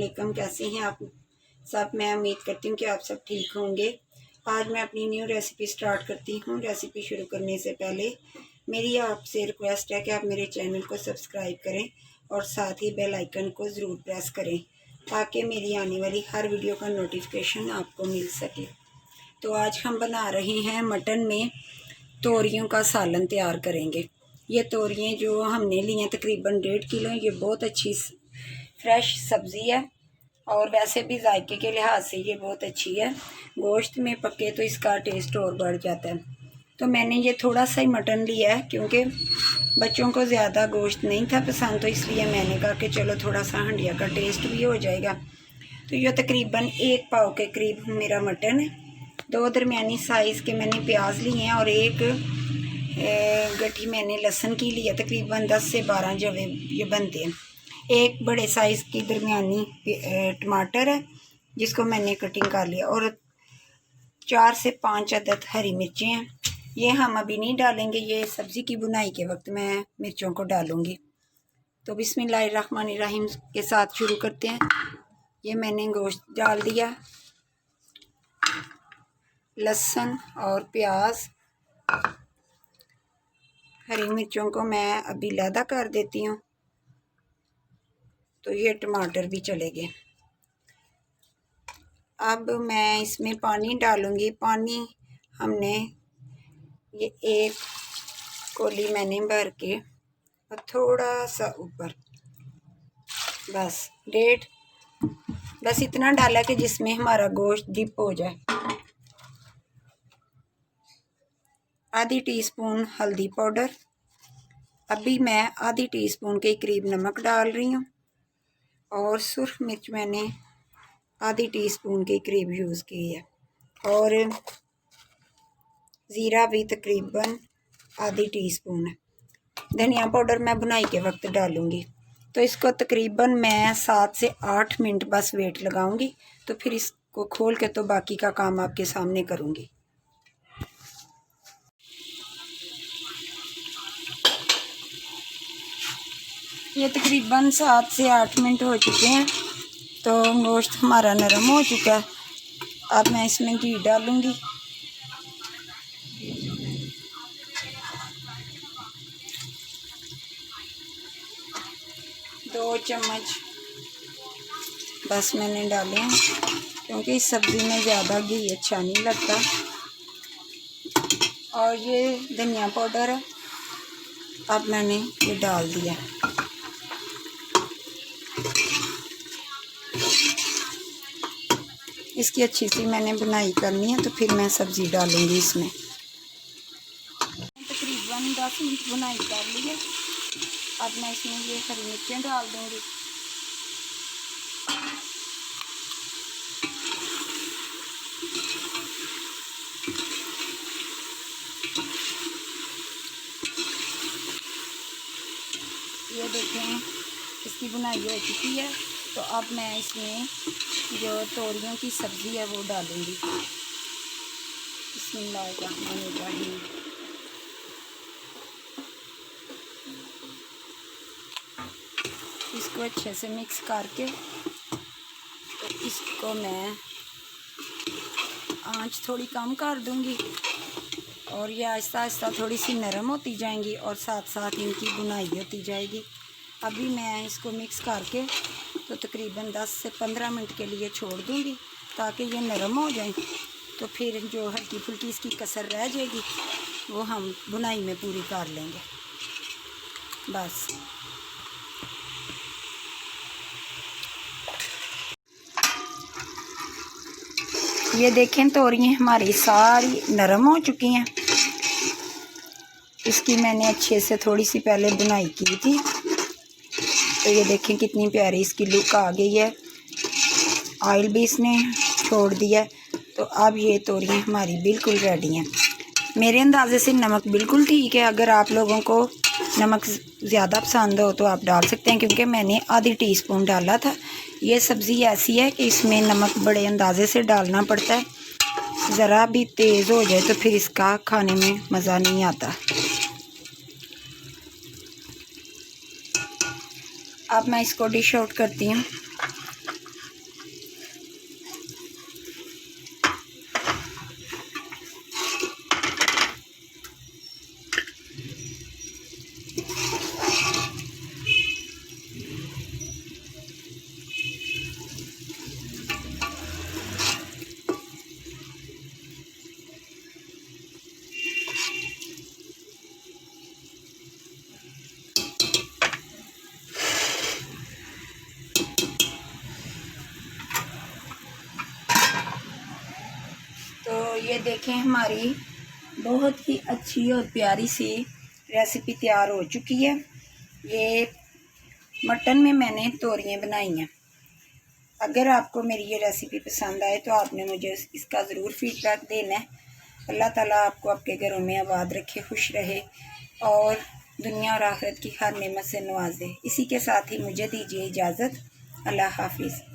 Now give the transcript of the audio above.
वालेकुम, कैसे हैं आप सब। मैं उम्मीद करती हूँ कि आप सब ठीक होंगे। आज मैं अपनी न्यू रेसिपी स्टार्ट करती हूँ। रेसिपी शुरू करने से पहले मेरी आपसे रिक्वेस्ट है कि आप मेरे चैनल को सब्सक्राइब करें और साथ ही बेल आइकन को ज़रूर प्रेस करें ताकि मेरी आने वाली हर वीडियो का नोटिफिकेशन आपको मिल सके। तो आज हम बना रहे हैं मटन में तोरियों का सालन तैयार करेंगे। ये तोरियाँ जो हमने ली हैं तकरीबन 1.5 किलो। ये बहुत अच्छी फ्रेश सब्ज़ी है और वैसे भी जायके के लिहाज से ये बहुत अच्छी है। गोश्त में पके तो इसका टेस्ट और बढ़ जाता है। तो मैंने ये थोड़ा सा ही मटन लिया है क्योंकि बच्चों को ज़्यादा गोश्त नहीं था पसंद, तो इसलिए मैंने कहा कि चलो थोड़ा सा हंडिया का टेस्ट भी हो जाएगा। तो ये तकरीबन 1 पाव के करीब मेरा मटन है। 2 दरमियानी साइज़ के मैंने प्याज लिए हैं और एक गठी मैंने लहसुन की लिया। तकरीबन 10 से 12 जवे ये बनते हैं। एक बड़े साइज़ की दरमियानी टमाटर है जिसको मैंने कटिंग कर लिया और 4 से 5 अदद हरी मिर्चें हैं। ये हम अभी नहीं डालेंगे, ये सब्ज़ी की बुनाई के वक्त मैं मिर्चों को डालूँगी। तो बिस्मिल्लाहिर्रहमानिर्रहीम के साथ शुरू करते हैं। ये मैंने गोश्त डाल दिया, लहसुन और प्याज, हरी मिर्चों को मैं अभी लहदा कर देती हूँ। तो ये टमाटर भी चले गए। अब मैं इसमें पानी डालूँगी। पानी हमने ये 1 कोली मैंने भर के और थोड़ा सा ऊपर बस इतना डाला कि जिसमें हमारा गोश्त डिप हो जाए। आधी टीस्पून हल्दी पाउडर, अभी मैं आधी टीस्पून के करीब नमक डाल रही हूँ और सुर्ख मिर्च मैंने आधी टीस्पून के करीब यूज़ की है और ज़ीरा भी तकरीबन आधी टीस्पून है। धनिया पाउडर मैं बुनाई के वक्त डालूँगी। तो इसको तकरीबन मैं 7 से 8 मिनट बस वेट लगाऊंगी। तो फिर इसको खोल के तो बाकी का काम आपके सामने करूँगी। ये तकरीबन 7 से 8 मिनट हो चुके हैं। तो गोश्त हमारा नरम हो चुका है। अब मैं इसमें घी डालूँगी। दो चम्मच बस मैंने डाले हैं क्योंकि इस सब्ज़ी में ज़्यादा घी अच्छा नहीं लगता। और ये धनिया पाउडर है, अब मैंने ये डाल दिया। इसकी अच्छी सी मैंने बुनाई करनी है तो फिर मैं सब्ज़ी डालूँगी इसमें। तकरीबन 10 मिनट बुनाई कर ली है। अब मैं इसमें ये हरी मिर्चें डाल दूँगी। ये देखें इसकी बुनाई हो चुकी है। तो अब मैं इसमें जो तोरियों की सब्ज़ी है वो डालूँगी। बिस्मिल्लाहिर्रहमानिर्रहीम। इसको अच्छे से मिक्स करके तो इसको मैं आंच थोड़ी कम कर दूँगी और ये आहिस्ता आहिस्ता थोड़ी सी नरम होती जाएंगी और साथ साथ इनकी बुनाई होती जाएगी। अभी मैं इसको मिक्स करके तो तकरीबन 10 से 15 मिनट के लिए छोड़ दूँगी ताकि ये नरम हो जाए। तो फिर जो हल्की फुल्की इसकी कसर रह जाएगी वो हम बुनाई में पूरी कर लेंगे। बस ये देखें तोरियाँ हमारी सारी नरम हो चुकी हैं। इसकी मैंने अच्छे से थोड़ी सी पहले बुनाई की थी। तो ये देखें कितनी प्यारी इसकी लुक आ गई है। ऑयल भी इसने छोड़ दिया। तो अब ये तोरियाँ हमारी बिल्कुल रेडी हैं। मेरे अंदाज़े से नमक बिल्कुल ठीक है। अगर आप लोगों को नमक ज़्यादा पसंद हो तो आप डाल सकते हैं क्योंकि मैंने आधी टीस्पून डाला था। ये सब्ज़ी ऐसी है कि इसमें नमक बड़े अंदाजे से डालना पड़ता है। ज़रा भी तेज़ हो जाए तो फिर इसका खाने में मज़ा नहीं आता। अब मैं इसको डिश आउट करती हूँ। ये देखें, हमारी बहुत ही अच्छी और प्यारी सी रेसिपी तैयार हो चुकी है। ये मटन में मैंने तोरियां बनाई हैं। अगर आपको मेरी ये रेसिपी पसंद आए तो आपने मुझे इसका ज़रूर फीडबैक देना है। अल्लाह ताला आपको आपके घरों में आबाद रखे, खुश रहे और दुनिया और आखिरत की हर नेमत से नवाजे। इसी के साथ ही मुझे दीजिए इजाज़त। अल्लाह हाफिज़।